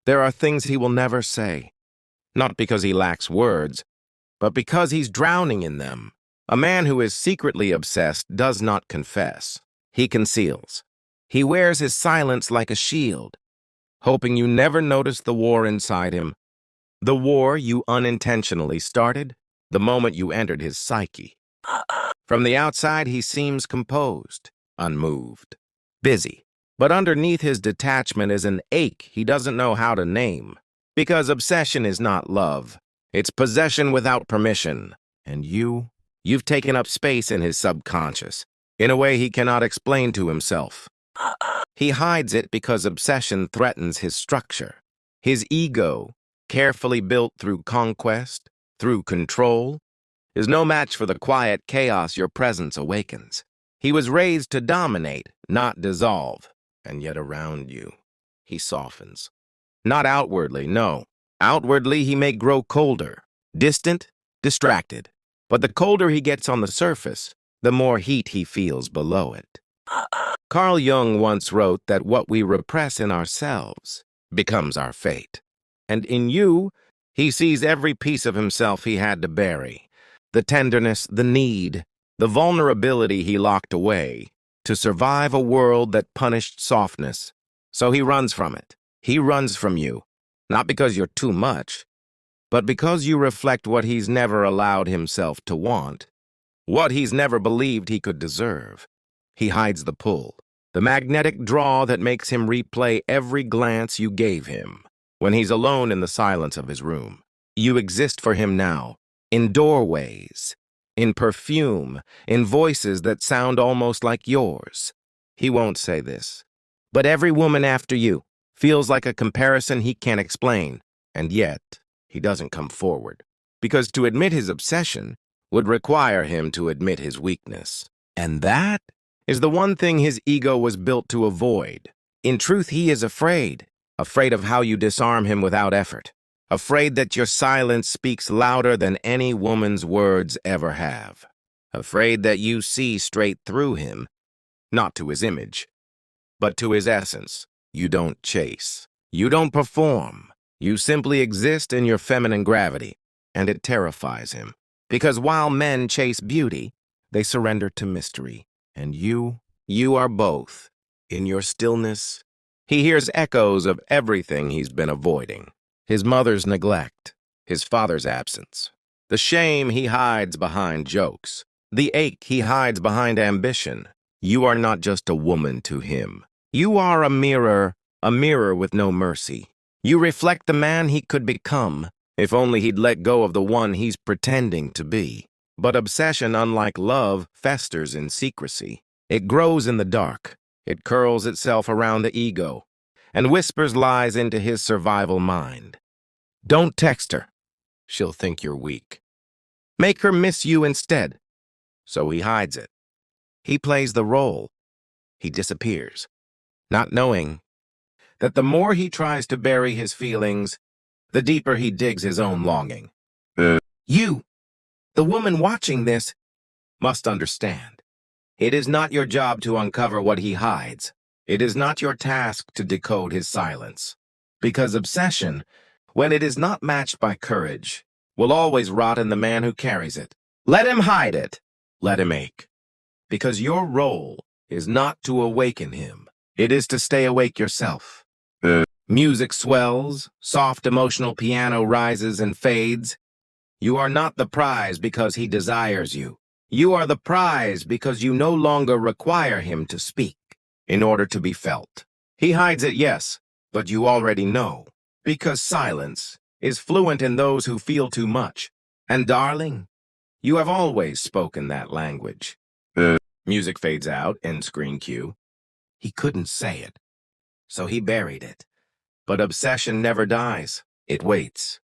There are things he will never say, not because he lacks words, but because he's drowning in them. A man who is secretly obsessed does not confess. He conceals. He wears his silence like a shield, hoping you never notice the war inside him. The war you unintentionally started the moment you entered his psyche. From the outside, he seems composed, unmoved, busy. But underneath his detachment is an ache he doesn't know how to name. Because obsession is not love. It's possession without permission. And you've taken up space in his subconscious, in a way he cannot explain to himself. He hides it because obsession threatens his structure. His ego, carefully built through conquest, through control, is no match for the quiet chaos your presence awakens. He was raised to dominate, not dissolve, and yet around you, he softens. Not outwardly, no. Outwardly, he may grow colder, distant, distracted. But the colder he gets on the surface, the more heat he feels below it. Carl Jung once wrote that what we repress in ourselves becomes our fate. And in you, he sees every piece of himself he had to bury. The tenderness, the need, the vulnerability he locked away to survive a world that punished softness. So he runs from it. He runs from you, not because you're too much, but because you reflect what he's never allowed himself to want, what he's never believed he could deserve. He hides the pull, the magnetic draw that makes him replay every glance you gave him. When he's alone in the silence of his room, you exist for him now, in doorways, in perfume, in voices that sound almost like yours. He won't say this, but every woman after you feels like a comparison he can't explain, and yet he doesn't come forward, because to admit his obsession would require him to admit his weakness. And that is the one thing his ego was built to avoid. In truth, he is afraid of how you disarm him without effort, afraid that your silence speaks louder than any woman's words ever have, afraid that you see straight through him, not to his image, but to his essence. You don't chase. You don't perform. You simply exist in your feminine gravity, and it terrifies him. Because while men chase beauty, they surrender to mystery. And you are both. In your stillness, he hears echoes of everything he's been avoiding. His mother's neglect, his father's absence, the shame he hides behind jokes, the ache he hides behind ambition. You are not just a woman to him. You are a mirror with no mercy. You reflect the man he could become, if only he'd let go of the one he's pretending to be. But obsession, unlike love, festers in secrecy. It grows in the dark. It curls itself around the ego and whispers lies into his survival mind. Don't text her. She'll think you're weak. Make her miss you instead. So he hides it. He plays the role. He disappears, not knowing that the more he tries to bury his feelings, the deeper he digs his own longing. You, the woman watching this, must understand. It is not your job to uncover what he hides. It is not your task to decode his silence. Because obsession, when it is not matched by courage, will always rot in the man who carries it. Let him hide it. Let him ache. Because your role is not to awaken him. It is to stay awake yourself. Music swells, soft emotional piano rises and fades. You are not the prize because he desires you. You are the prize because you no longer require him to speak in order to be felt. He hides it, yes, but you already know, because silence is fluent in those who feel too much. And darling, you have always spoken that language. Music fades out, end screen cue. He couldn't say it, so he buried it. But obsession never dies. It waits.